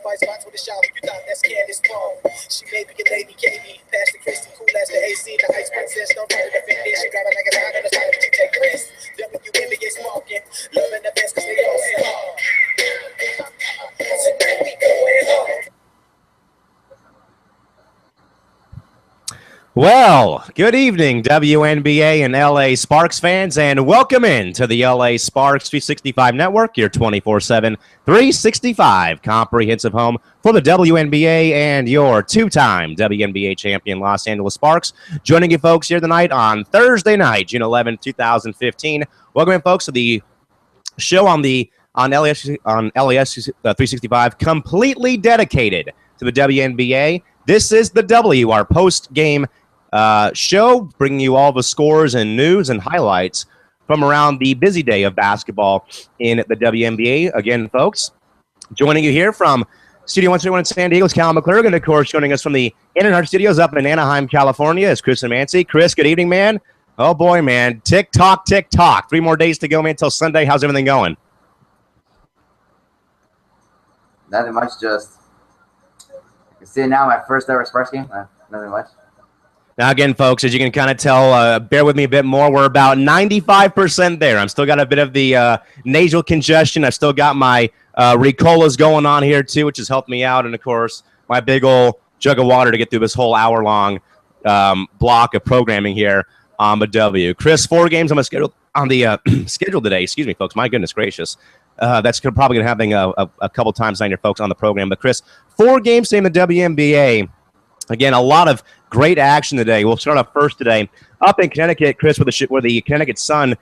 fight spots with a shot. You thought that's Candace Paul. She may be a lady, KB. Past the Christy, cool as the AC. The ice princess, don't try to defend it. She grab it like a sign on the side, but you take risks. WNBA smoking. Loving the best cause they all say hard. Tonight we going home. Well, good evening, WNBA and LA Sparks fans, and welcome in to the LA Sparks 365 Network, your 24/7, 365 comprehensive home for the WNBA and your two-time WNBA champion Los Angeles Sparks. Joining you folks here tonight on Thursday night, June 11, 2015. Welcome in, folks, to the show on LAS 365, completely dedicated to the WNBA. This is the W, our post-game show, bringing you all the scores and news and highlights from around the busy day of basketball in the WNBA. Again, folks, joining you here from Studio 121 in San Diego is Cal McClurg, and of course, joining us from the Inner Studios up in Anaheim, California is Chris Amanci. Chris, good evening, man. Oh, boy, man. Tick-tock, tick-tock. 3 more days to go, man, until Sunday. How's everything going? Nothing much, just see now my first ever Sparks game. Nothing much. Now, again, folks, as you can kind of tell, bear with me a bit more. We're about 95% there. I'm still got a bit of the nasal congestion. I've still got my Ricolas going on here, too, which has helped me out. And, of course, my big old jug of water to get through this whole hour-long block of programming here on the W. Chris, 4 games on the schedule today. Excuse me, folks. My goodness gracious. That's probably going to happen a couple times tonight here, folks, on the program. But, Chris, 4 games today in the WNBA. Again, a lot of great action today. We'll start off first today up in Connecticut, Chris, where the Connecticut Sun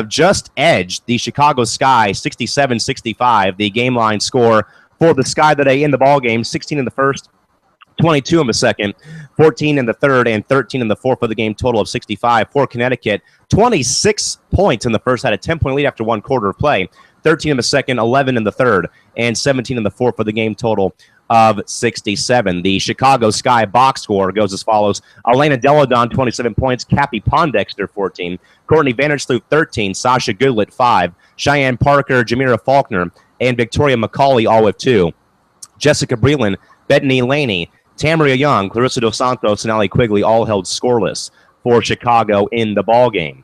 just edged the Chicago Sky 67-65, the game line score for the Sky today in the ball game, 16 in the first, 22 in the second, 14 in the third, and 13 in the fourth for the game total of 65 for Connecticut. 26 points in the first, had a 10-point lead after 1 quarter of play, 13 in the second, 11 in the third, and 17 in the fourth for the game total of 67. The Chicago Sky box score goes as follows. Elena Deladon, 27 points. Cappie Pondexter, 14. Courtney Vandersloot, 13. Sasha Goodlett, 5. Cheyenne Parker, Jamira Faulkner, and Victoria McCauley, all with 2. Jessica Breland, Bethany Laney, Tamaria Young, Clarissa Dos Santos, and Allie Quigley all held scoreless for Chicago in the ballgame.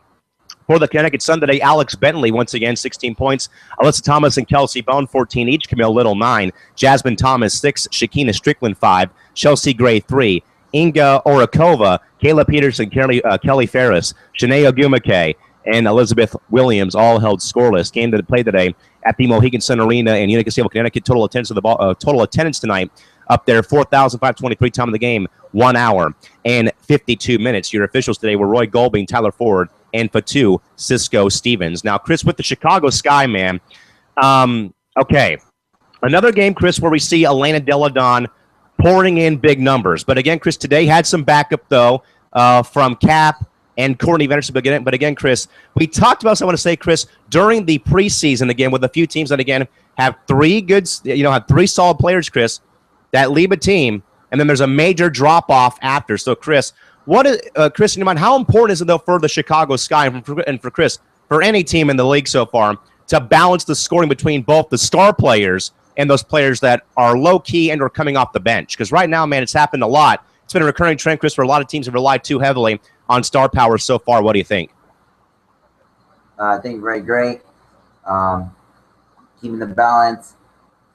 For the Connecticut Sun today, Alex Bentley, once again, 16 points. Alyssa Thomas and Kelsey Bone, 14 each. Camille Little, 9. Jasmine Thomas, 6. Shakina Strickland, 5. Chelsea Gray, 3. Inga Orakova, Kayla Peterson, Kelly Ferris, Shanae Ogumake, and Elizabeth Williams all held scoreless. Game that played today at the Mohegan Sun Arena in Utica, Connecticut. Total attendance tonight up there, 4,523. Time of the game, 1 hour and 52 minutes. Your officials today were Roy Golding, Tyler Ford, and Fatu Cisco Stevens. Now, Chris, with the Chicago Sky, man. Okay. Another game, Chris, where we see Elena Deladon pouring in big numbers. But again, Chris, today had some backup, though, from Cap and Courtney Vandersloot. But again, Chris, we talked about, so I want to say, Chris, during the preseason, again, with a few teams that, again, have 3 solid players, Chris, that lead a team, and then there's a major drop-off after. So, Chris, Chris, in your mind, how important is it, though, for the Chicago Sky and for Chris, for any team in the league so far, to balance the scoring between both the star players and those players that are low-key and are coming off the bench? Because right now, man, it's happened a lot. It's been a recurring trend, Chris, where a lot of teams have relied too heavily on star power so far. What do you think? I think very great. Keeping the balance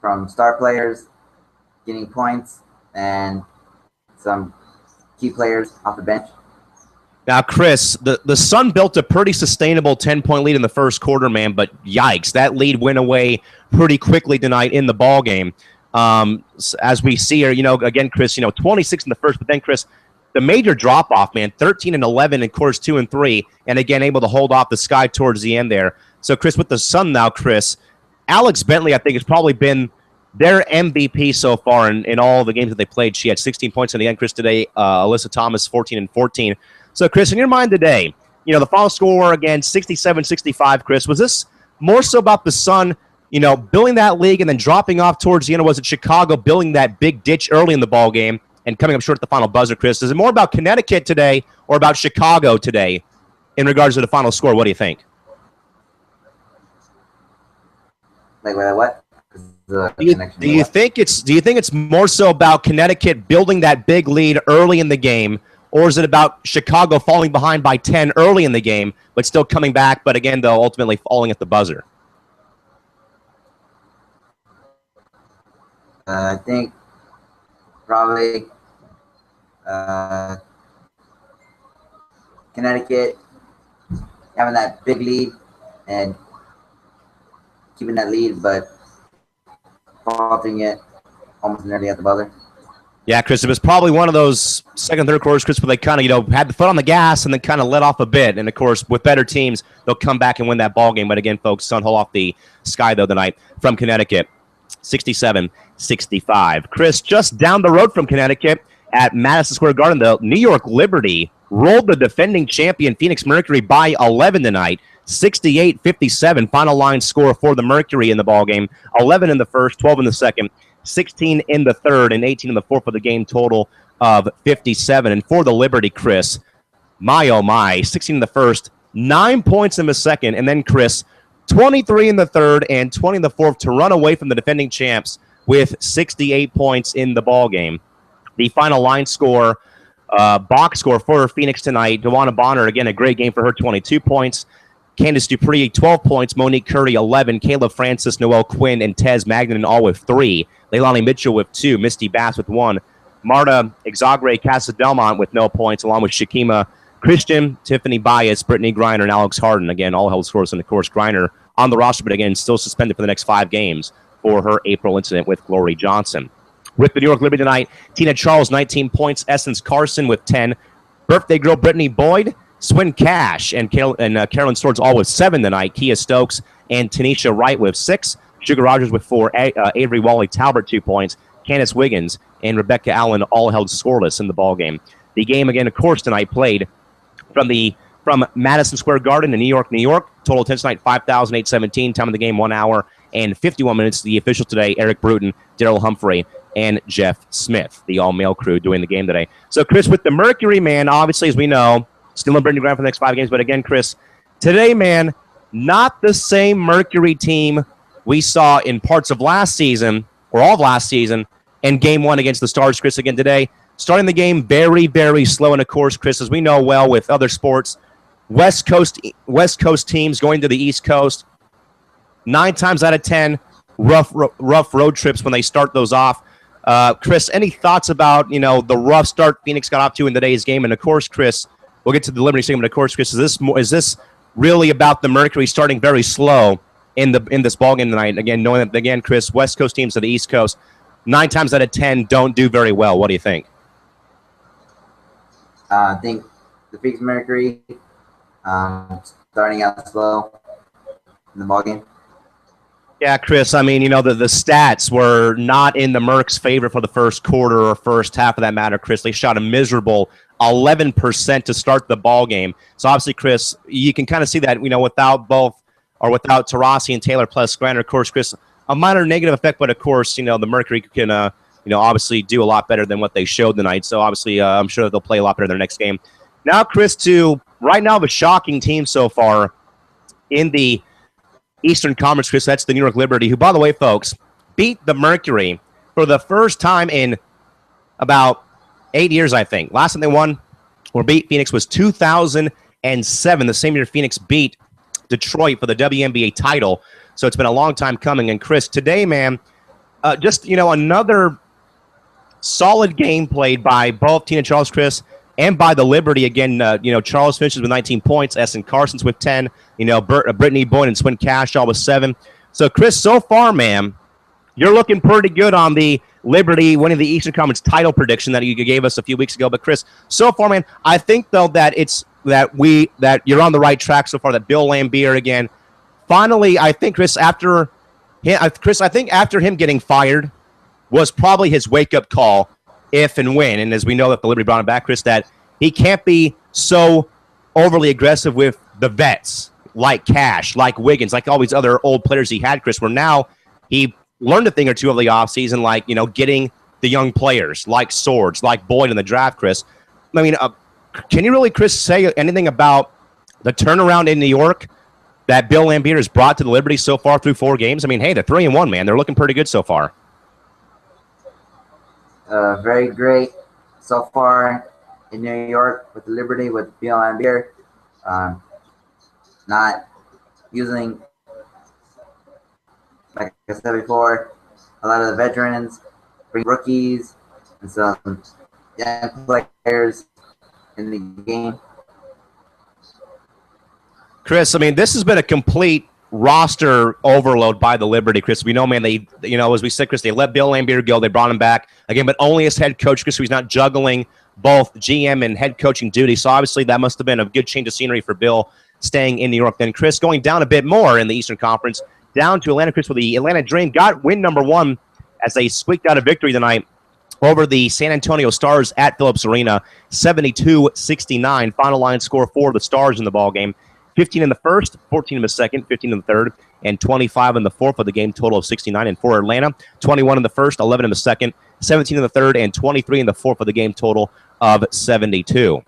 from star players, getting points, and some key players off the bench. Now, Chris, the Sun built a pretty sustainable 10-point lead in the first quarter, man, but yikes, that lead went away pretty quickly tonight in the ball game. As we see here, again, Chris, 26 in the first, but then, Chris, the major drop-off, man, 13 and 11 in quarters 2 and 3, and again, able to hold off the Sky towards the end there. So, Chris, with the Sun now, Chris, Alex Bentley, I think, has probably been their MVP so far in all the games that they played. She had 16 points in the end, Chris, today. Alyssa Thomas, 14 and 14. So, Chris, in your mind today, the final score, again, 67-65, Chris, was this more so about the Sun, building that league and then dropping off towards the end, or was it Chicago building that big ditch early in the ball game and coming up short at the final buzzer, Chris? Is it more about Connecticut today or about Chicago today in regards to the final score? What do you think? Like what? the Do you, connection. do you think it's more so about Connecticut building that big lead early in the game, or is it about Chicago falling behind by 10 early in the game, but still coming back, but again, though, ultimately falling at the buzzer? I think probably Connecticut having that big lead and keeping that lead, but faltering it almost nearly at the buzzer. Yeah, Chris, it was probably one of those second, third quarters, Chris, where they kind of, had the foot on the gas and then kind of let off a bit. And, of course, with better teams, they'll come back and win that ball game. But, again, folks, sun hole off the sky, though, tonight from Connecticut, 67-65. Chris, just down the road from Connecticut at Madison Square Garden, the New York Liberty rolled the defending champion Phoenix Mercury by 11 tonight, 68-57. Final line score for the Mercury in the ball game, 11 in the first, 12 in the second, 16 in the third, and 18 in the fourth for the game total of 57. And for the Liberty, Chris, my oh my, 16 in the first, 9 points in the second, and then, Chris, 23 in the third and 20 in the fourth to run away from the defending champs with 68 points in the ball game. The final line score, box score for Phoenix tonight, DeWanna Bonner, again, a great game for her, 22 points. Candace Dupree, 12 points. Monique Curry, 11. Kayla Francis, Noelle Quinn, and Tez Magnan all with 3. Leilani Mitchell with 2. Misty Bass with 1. Marta Exagre Casa-Delmont with no points, along with Shakima Christian, Tiffany Bias, Brittany Griner, and Alex Harden. Again, all held scores, and of course, Griner on the roster, but again, still suspended for the next 5 games for her April incident with Glory Johnson. With the New York Liberty tonight, Tina Charles, 19 points. Essence Carson with 10. Birthday girl Brittany Boyd, Swin Cash, and Carolyn Swords all with 7 tonight. Kia Stokes and Tanisha Wright with 6. Sugar Rogers with 4. Avery Wally Talbert, 2 points. Candace Wiggins and Rebecca Allen all held scoreless in the ball game. The game, again, of course, tonight played from Madison Square Garden in New York, New York. Total attendance tonight, 5,817. Time of the game, 1 hour and 51 minutes. The official today, Eric Bruton, Daryl Humphrey, and Jeff Smith, the all-male crew doing the game today. So, Chris, with the Mercury, man, obviously, as we know, still in Brittany Grant for the next 5 games. But again, Chris, today, man, not the same Mercury team we saw in parts of last season, or all of last season, and game 1 against the Stars, Chris, again today. Starting the game very, very slow. And, of course, Chris, as we know well with other sports, West Coast teams going to the East Coast, 9 times out of 10, rough road trips when they start those off. Chris, any thoughts about, the rough start Phoenix got off to in today's game? And, of course, Chris, we'll get to the Liberty segment. Of course, Chris, is this really about the Mercury starting very slow in this ballgame tonight? Again, knowing that, again, Chris, West Coast teams to the East Coast, 9 times out of 10 don't do very well. What do you think? I think the Phoenix Mercury starting out slow in the ballgame. Yeah, Chris, I mean, the stats were not in the Mercs' favor for the first quarter or first half of that matter, Chris. They shot a miserable 11% to start the ball game. So obviously, Chris, you can kind of see that, without Taurasi and Taylor plus Griner, of course, Chris, a minor negative effect, but of course, the Mercury can, obviously do a lot better than what they showed tonight. So obviously, I'm sure that they'll play a lot better in their next game. Now, Chris, right now, the shocking team so far in the Eastern Conference, Chris, that's the New York Liberty, who, by the way, folks, beat the Mercury for the first time in about 8 years, I think. Last time they won or beat Phoenix was 2007, the same year Phoenix beat Detroit for the WNBA title. So it's been a long time coming. And, Chris, today, man, another solid game played by both Tina Charles, Chris, and by the Liberty. Again, Charles finishes with 19 points. Essen Carson's with 10. Brittany Boyd and Swin Cash all with 7. So, Chris, so far, man, you're looking pretty good on the Liberty winning the Eastern Conference title prediction that you gave us a few weeks ago. But, Chris, so far, man, I think, though, that you're on the right track so far, that Bill Laimbeer, again, finally, I think, Chris, after him getting fired was probably his wake-up call if and when, and as we know that the Liberty brought him back, Chris, that he can't be so overly aggressive with the vets like Cash, like Wiggins, like all these other old players he had, Chris, where now he learned a thing or two of the offseason, like, getting the young players like Swords, like Boyd in the draft, Chris. I mean, can you really, Chris, say anything about the turnaround in New York that Bill Laimbeer has brought to the Liberty so far through 4 games? I mean, hey, they're 3-1, man. They're looking pretty good so far. Very great so far in New York with the Liberty with Bill Laimbeer. Not using, like I said before, a lot of the veterans, bring rookies and some young players in the game. Chris, I mean, this has been a complete roster overload by the Liberty, Chris. We know, man, they, as we said, Chris, they let Bill Laimbeer go. They brought him back again, but only as head coach, Chris. So he's not juggling both GM and head coaching duties. So obviously that must have been a good change of scenery for Bill staying in New York. Then Chris, going down a bit more in the Eastern Conference, down to Atlanta, Chris, with the Atlanta Dream got win number 1 as they squeaked out a victory tonight over the San Antonio Stars at Phillips Arena, 72-69. Final line score for the Stars in the ballgame. 15 in the first, 14 in the second, 15 in the third, and 25 in the fourth of the game, total of 69. And for Atlanta, 21 in the first, 11 in the second, 17 in the third, and 23 in the fourth of the game, total of 72.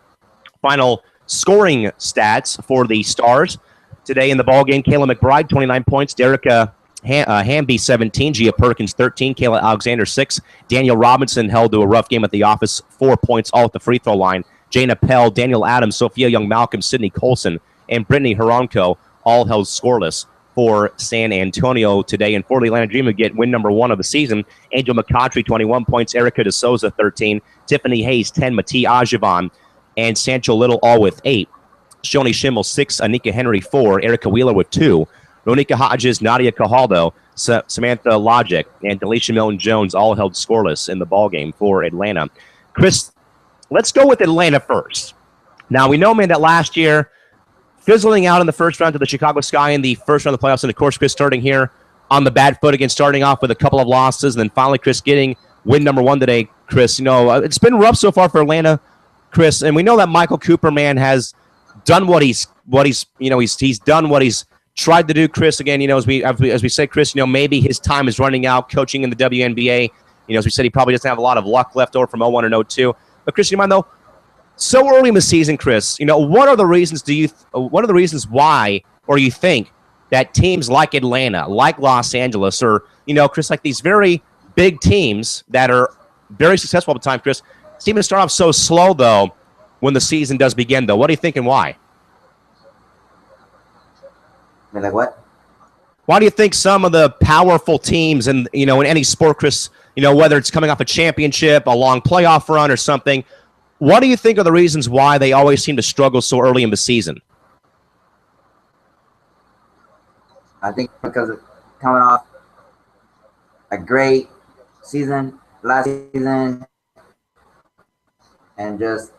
Final scoring stats for the Stars today in the ballgame: Kayla McBride, 29 points, Derica Hamby, 17, Gia Perkins, 13, Kayla Alexander, 6, Daniel Robinson held to a rough game at the office, 4 points, all at the free throw line, Jana Pell, Daniel Adams, Sophia Young-Malcolm, Sydney Colson, and Brittany Haronko all held scoreless for San Antonio today. And for the Atlanta Dream, who get win number 1 of the season, Angel McCautry, 21 points, Erica De Souza, 13, Tiffany Hayes, 10, Mati Ajivan, and Sancho Little all with 8. Shoni Schimmel, 6, Anika Henry, 4, Erica Wheeler with 2, Ronika Hodges, Nadia Cajaldo, Samantha Logic, and Delisha Milton-Jones all held scoreless in the ballgame for Atlanta. Chris, let's go with Atlanta first. Now, we know, man, that last year, fizzling out in the first round to the Chicago Sky in the first round of the playoffs, and of course, Chris, starting here on the bad foot again, starting off with a couple of losses, and then finally, Chris, getting win number 1 today. Chris, it's been rough so far for Atlanta, Chris, and we know that Michael Cooper, man, has done what he's done what he's tried to do, Chris. Again, as we say, Chris, maybe his time is running out coaching in the WNBA. As we said, he probably doesn't have a lot of luck left over from 0-1 and 0-2. But Chris, you mind though, so early in the season, Chris, what are the reasons why, or you think that teams like Atlanta, like Los Angeles, or Chris, like these very big teams that are very successful at the time, Chris, seem to start off so slow though when the season does begin though? What do you think and why? Like what? Why do you think some of the powerful teams in any sport, Chris, whether it's coming off a championship, a long playoff run, or something, what do you think are the reasons why they always seem to struggle so early in the season? I think because of coming off a great season last season and just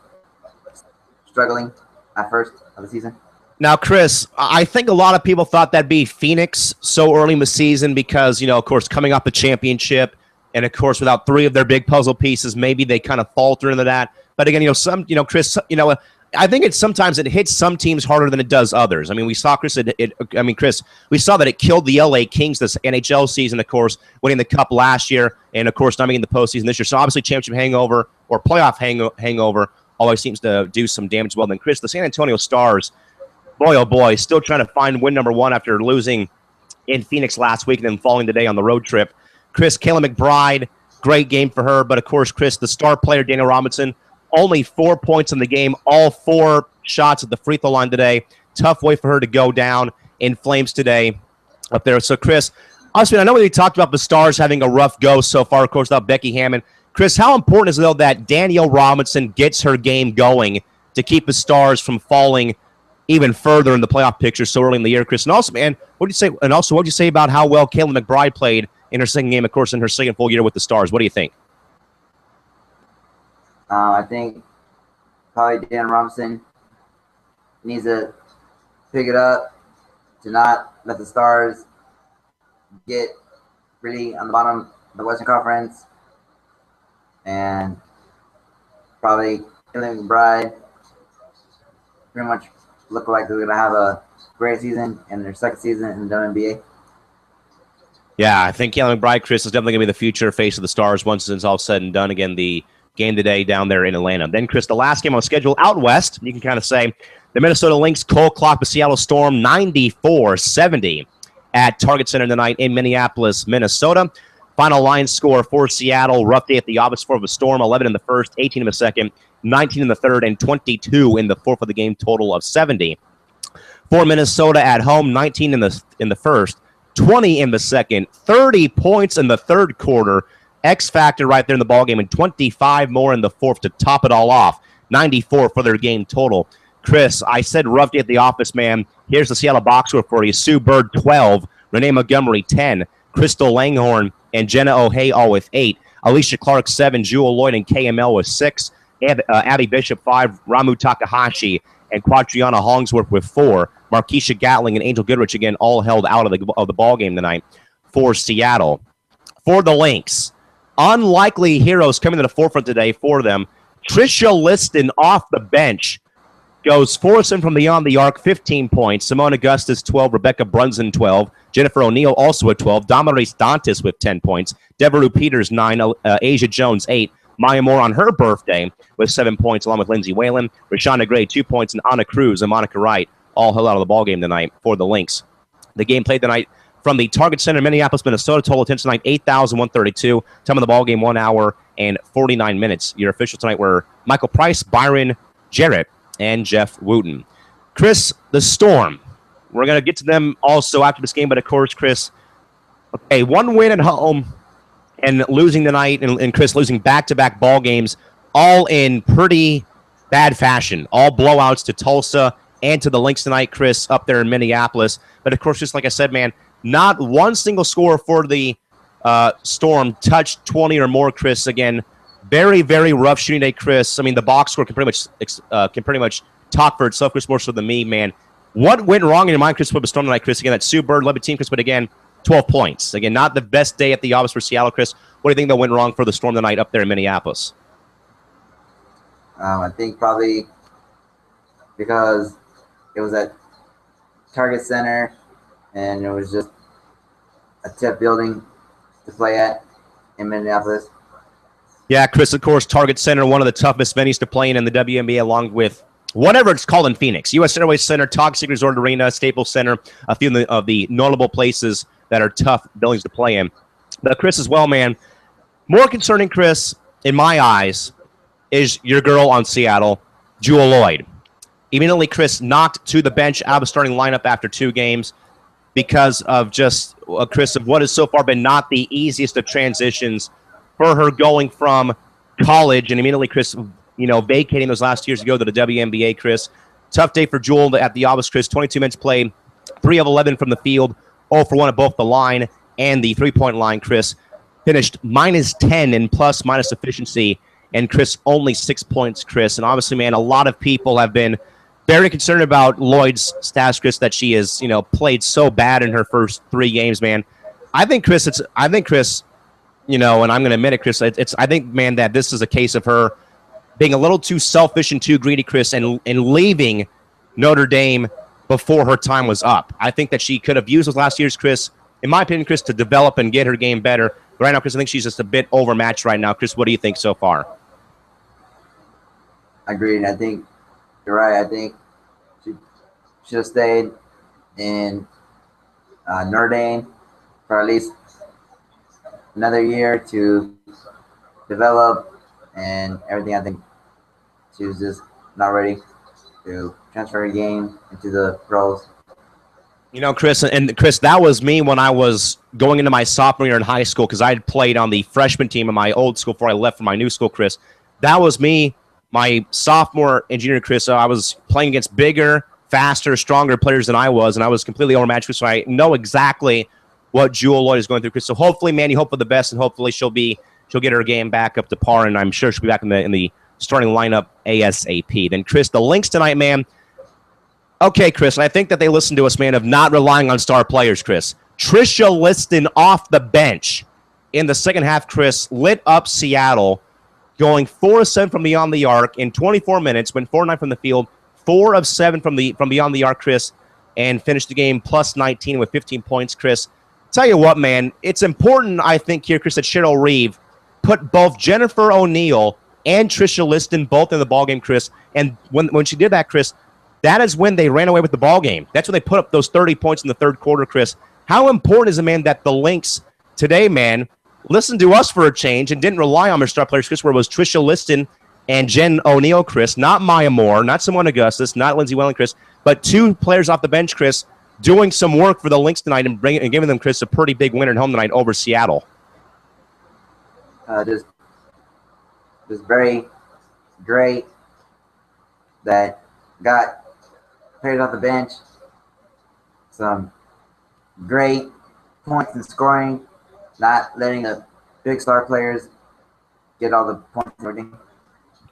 struggling at first of the season. Now, Chris, I think a lot of people thought that'd be Phoenix so early in the season because, of course, coming off the championship and, of course, without 3 of their big puzzle pieces, maybe they kind of falter into that. But again, Chris, I think sometimes it hits some teams harder than it does others. I mean, we saw, Chris, Chris, we saw that it killed the LA Kings this NHL season, of course, winning the Cup last year and, of course, not making the postseason this year. So obviously championship hangover or playoff hangover always seems to do some damage. Well, then, Chris, the San Antonio Stars, boy, oh boy, still trying to find win number 1 after losing in Phoenix last week and then falling today on the road trip. Chris, Kayla McBride, great game for her. But, of course, Chris, the star player, Daniel Robinson, only 4 points in the game, all 4 shots at the free throw line today. Tough way for her to go down in flames today up there. So, Chris, honestly, I know we talked about the Stars having a rough go so far, of course, without Becky Hammon. Chris, how important is it, though, that Danielle Robinson gets her game going to keep the Stars from falling even further in the playoff picture so early in the year, Chris? And also, man, what do you say? And also, what do you say about how well Kayla McBride played in her second game, of course, in her second full year with the Stars? What do you think? I think probably Dan Robinson needs to pick it up to not let the Stars get really on the bottom of the Western Conference, and probably Kayla McBride pretty much look like they're going to have a great season in their second season in the WNBA. Yeah, I think Kayla McBride, Chris, is definitely going to be the future face of the Stars once it's all said and done. Again, the game today down there in Atlanta. Then, Chris, the last game on the schedule out west, you can kind of say The Minnesota Lynx cold clock the Seattle Storm 94-70 at Target Center tonight in Minneapolis, Minnesota. Final line score for Seattle, rough day at the office for the Storm, 11 in the first, 18 in the second, 19 in the third, and 22 in the fourth of the game, total of 70. For Minnesota at home, 19 in the first, 20 in the second, 30 points in the third quarter. X factor right there in the ballgame, and 25 more in the fourth to top it all off. 94 for their game total. Chris, I said rough day at the office, man. Here's the Seattle box score for you. Sue Bird, 12. Renee Montgomery, 10. Crystal Langhorn and Jenna O'Hay all with 8. Alicia Clark, 7. Jewel Lloyd and KML with 6. Abby Bishop, 5. Ramu Takahashi and Quadriana Hollingsworth with 4. Markeisha Gatling and Angel Goodrich, again, all held out of the ball game tonight for Seattle. For the Lynx, unlikely heroes coming to the forefront today for them. Trisha Liston off the bench goes 4-7 from beyond the arc, 15 points. Simone Augustus, 12. Rebecca Brunson, 12. Jennifer O'Neill also at 12. Damaris Dantas with 10 points. Devereux Peters, 9. Asia Jones, 8. Maya Moore on her birthday with 7 points, along with Lindsay Whalen. Rashonda Gray, 2 points. And Anna Cruz and Monica Wright all held out of the ballgame tonight for the Lynx. The game played tonight from the Target Center, Minneapolis, Minnesota. Total attendance tonight, 8,132. Time of the ballgame, 1 hour and 49 minutes. Your officials tonight were Michael Price, Byron Jarrett, and Jeff Wooten. Chris, the Storm. We're going to get to them also after this game, but of course, Chris, okay, one win at home and losing tonight, and Chris losing back-to-back ball games, all in pretty bad fashion. All blowouts to Tulsa and to the Lynx tonight, Chris, up there in Minneapolis. But of course, just like I said, man, not one single score for the Storm touched 20 or more, Chris. Again, very, very rough shooting day, Chris. I mean, the box score can pretty much talk for itself, Chris, more so than me, man. What went wrong in your mind, Chris, for the Storm tonight, Chris? Again, that Sue Bird led the team, Chris, but again, 12 points. Again, not the best day at the office for Seattle, Chris. What do you think that went wrong for the Storm tonight up there in Minneapolis? I think probably because it was at Target Center and it was just a tip building to play at in Minneapolis. Yeah, Chris, of course, Target Center, one of the toughest venues to play in the WNBA, along with whatever it's called in Phoenix. U.S. Airways Center, Toxic Resort Arena, Staples Center, a few of the notable places that are tough buildings to play in. But Chris as well, man, more concerning, Chris, in my eyes, is your girl on Seattle, Jewel Lloyd. Immediately, Chris knocked to the bench out of the starting lineup after 2 games because of just, Chris, of what has so far been not the easiest of transitions for her going from college and immediately, Chris, vacating those last years to go to the WNBA, Chris. Tough day for Jewel at the office, Chris. 22 minutes played, 3 of 11 from the field, 0 for 1 at both the line and the three-point line, Chris. Finished -10 in plus-minus efficiency, and Chris, only 6 points, Chris. And obviously, man, a lot of people have been very concerned about Lloyd's stats, Chris, that she has, played so bad in her first 3 games, man. I think, Chris, and I'm going to admit it, Chris, I think, man, that this is a case of her being a little too selfish and too greedy, Chris, and leaving Notre Dame before her time was up. I think that she could have used those last years, Chris, in my opinion, Chris, to develop and get her game better. But right now, Chris, I think she's just a bit overmatched right now. Chris, what do you think so far? Agreed. I think you're right. I think she should have stayed in Notre Dame for at least another year to develop and everything. I think she was just not ready to transfer her game into the pros. Chris, and Chris, that was me when I was going into my sophomore year in high school because I had played on the freshman team in my old school before I left for my new school, Chris. That was me, my sophomore and junior, Chris. So I was playing against bigger, faster, stronger players than I was, and I was completely overmatched. So I know exactly what Jewel Lloyd is going through, Chris. So hopefully, man, you hope for the best, and hopefully she'll get her game back up to par, and I'm sure she'll be back in the starting lineup ASAP. Then, Chris, the Lynx tonight, man. Okay, Chris, and I think that they listen to us, man, of not relying on star players, Chris. Trisha Liston off the bench in the second half, Chris, lit up Seattle, going 4 of 7 from beyond the arc in 24 minutes, went 4 of 9 from the field, 4 of 7 from beyond the arc, Chris, and finished the game plus 19 with 15 points, Chris. Tell you what, man, it's important, I think, here, Chris, that Cheryl Reeve put both Jennifer O'Neill and Trisha Liston both in the ballgame, Chris. And when she did that, Chris, that is when they ran away with the ball game. That's when they put up those 30 points in the third quarter, Chris. How important is it, man, that the Lynx today, man, listened to us for a change and didn't rely on their star players, Chris, where it was Trisha Liston and Jen O'Neill, Chris, not Maya Moore, not Simone Augustus, not Lindsay Welling, Chris, but 2 players off the bench, Chris, doing some work for the Lynx tonight and giving them, Chris, a pretty big win at home tonight over Seattle. Just very great that got players off the bench. Some great points in scoring, not letting the big star players get all the points and everything.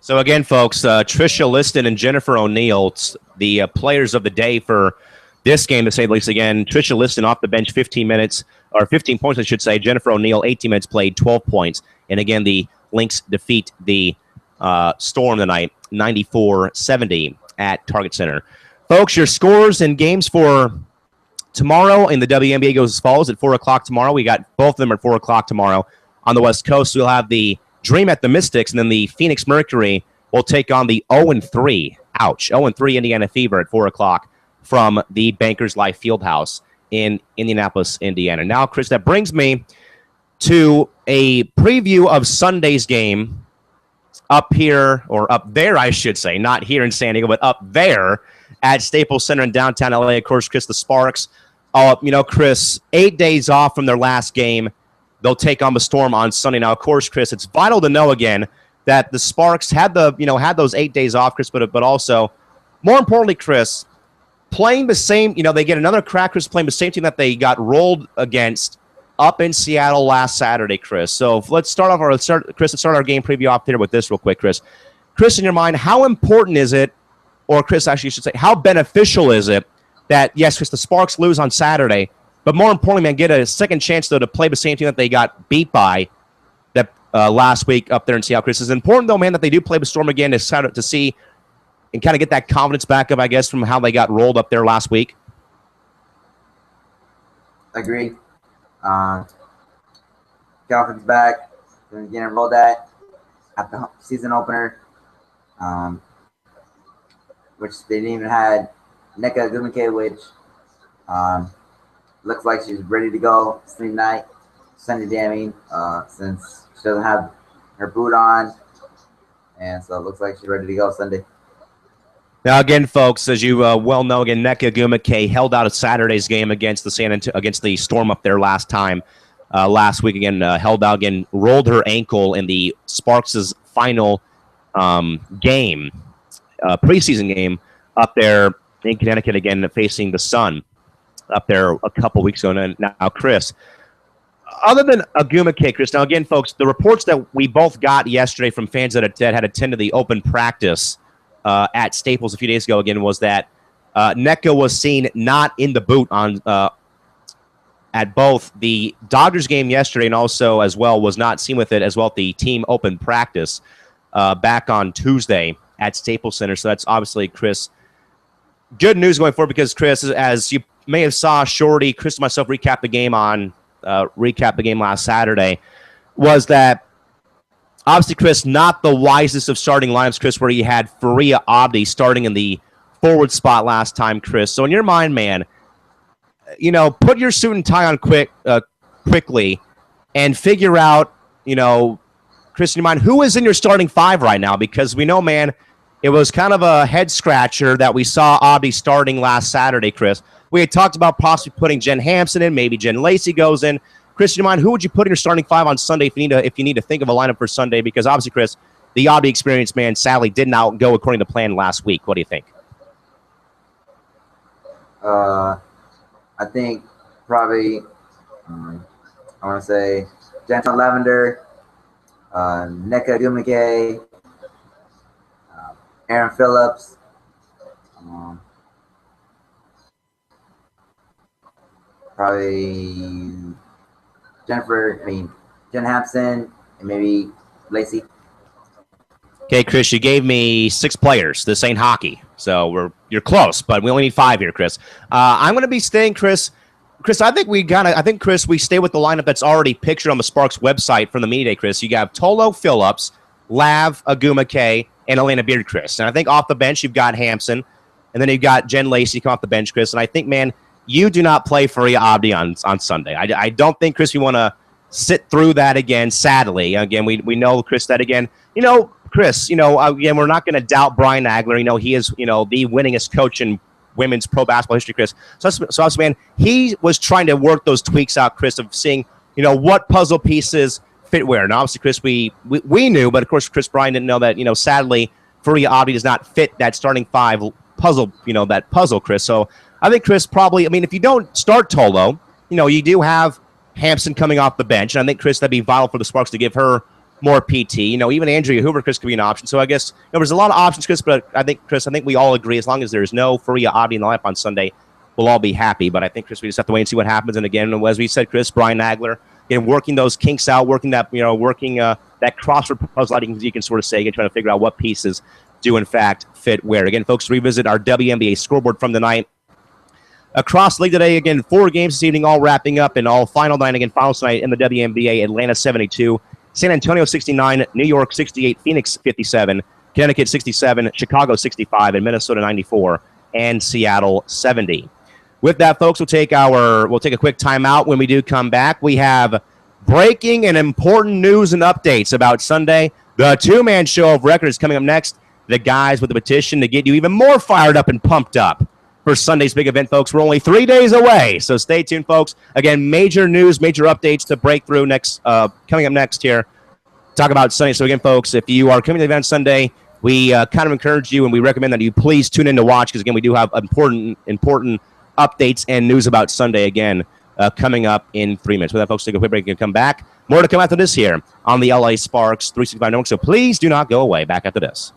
So again, folks, Trisha Liston and Jennifer O'Neill, the players of the day for this game, to say the least. Again, Trisha Liston off the bench, 15 minutes, or 15 points, I should say. Jennifer O'Neill, 18 minutes played, 12 points. And again, the Lynx defeat the Storm tonight, 94-70 at Target Center. Folks, your scores and games for tomorrow in the WNBA goes as follows. At 4 o'clock tomorrow, we got both of them at 4 o'clock tomorrow on the West Coast. We'll have the Dream at the Mystics, and then the Phoenix Mercury will take on the 0-3, 0-3 Indiana Fever at 4 o'clock from the Bankers Life Fieldhouse in Indianapolis, Indiana. Now, Chris, that brings me to a preview of Sunday's game up here, or up there, I should say, not here in San Diego, but up there at Staples Center in downtown LA. Of course, Chris, the Sparks, Chris, 8 days off from their last game. They'll take on the Storm on Sunday. Now, of course, Chris, it's vital to know again that the Sparks had those 8 days off, Chris, but also, more importantly, Chris, playing the same, they get another crack, Chris, playing the same team that they got rolled against up in Seattle last Saturday, Chris. So let's start our game preview off here with this real quick, Chris. Chris, in your mind, how important is it, or Chris, actually, you should say, how beneficial is it that, yes, Chris, the Sparks lose on Saturday, but more importantly, man, get a second chance, though, to play the same team that they got beat by that last week up there in Seattle, Chris? It's important, though, man, that they do play the Storm again to see and kind of get that confidence back up, I guess, from how they got rolled up there last week. Agreed. Confidence back. Then again, rolled that at the season opener, which they didn't even had Nneka Ogwumike, which looks like she's ready to go Sunday day, since she doesn't have her boot on, and so it looks like she's ready to go Sunday. Now, again, folks, as you well know, again, Nneka Ogwumike held out of Saturday's game against the Storm up there last week. Again, held out again, rolled her ankle in the Sparks' final game, preseason game up there in Connecticut. Again, facing the Sun up there a couple weeks ago. Now, Chris, other than Ogwumike, Chris. Now, again, folks, the reports that we both got yesterday from fans that had attended the open practice at Staples a few days ago, again, was that Nneka was seen not in the boot on at both the Dodgers game yesterday and also as well was not seen with it as well at the team open practice back on Tuesday at Staples Center. So that's obviously, Chris, good news going forward because, Chris, as you may have saw Shorty, Chris and myself recap the game last Saturday, was that obviously, Chris, not the wisest of starting lineups, Chris, where you had Faria Abdi starting in the forward spot last time, Chris. So in your mind, man, put your suit and tie on quickly and figure out, Chris, in your mind, who is in your starting five right now? Because we know, man, it was kind of a head scratcher that we saw Abdi starting last Saturday, Chris. We had talked about possibly putting Jen Hampson in, maybe Jen Lacey goes in. Chris, in your mind, who would you put in your starting five on Sunday if you need to think of a lineup for Sunday? Because obviously, Chris, the Abdi experience, man, sadly did not go according to plan last week. What do you think? I think probably I want to say Jantel Lavender, Nneka Ogwumike, Aaron Phillips, probably Jen Hampson, and maybe Lacey. Okay, Chris, you gave me 6 players. This ain't hockey, so you're close, but we only need 5 here, Chris. I'm going to be staying, Chris. Chris, I think Chris, we stay with the lineup that's already pictured on the Sparks website from the media day, Chris. You got Tolo Phillips, Lav Ogwumike, and Elena Beard, Chris. And I think off the bench, you've got Hampson. and then you've got Jen Lacey come off the bench, Chris. And I think, man, you do not play Faria Abdi on Sunday. I don't think, Chris, we want to sit through that again, sadly. Again, we know, Chris, that again, Chris, again, we're not going to doubt Brian Nagler. He is, the winningest coach in women's pro basketball history, Chris. So, man, he was trying to work those tweaks out, Chris, of seeing, what puzzle pieces fit where. And obviously, Chris, we knew, but of course, Chris Bryan didn't know that, sadly, Faria Abdi does not fit that starting five puzzle, that puzzle, Chris. So I think, Chris, probably, if you don't start Tolo, you do have Hampson coming off the bench. And I think, Chris, that'd be vital for the Sparks to give her more PT. Even Andrea Hoover, Chris, could be an option. So I guess there's a lot of options, Chris, but I think, Chris, we all agree as long as there's no Faria Abdi in the lineup on Sunday, we'll all be happy. But I think, Chris, we just have to wait and see what happens. And again, as we said, Chris, Brian Nagler, working those kinks out, working that, that crossword puzzle, you can sort of say, again, trying to figure out what pieces do in fact fit where. Again, folks, revisit our WNBA scoreboard from the night. Across the league today, again, 4 games this evening, all wrapping up, and all final night, again, finals tonight in the WNBA, Atlanta 72, San Antonio 69, New York 68, Phoenix 57, Connecticut 67, Chicago 65, and Minnesota 94, and Seattle 70. With that, folks, we'll take a quick timeout. When we do come back, we have breaking and important news and updates about Sunday. The two-man show of record is coming up next. The guys with the petition to get you even more fired up and pumped up for Sunday's big event, folks. We're only 3 days away, so stay tuned, folks. Again, major news, major updates to break through next, coming up next here. Talk about Sunday. So again, folks, if you are coming to the event Sunday, we kind of encourage you and we recommend that you please tune in to watch because, again, we do have important updates and news about Sunday again coming up in 3 minutes. With that, folks, take a quick break and come back. More to come after this here on the LA Sparks 365 Network, so please do not go away. Back after this.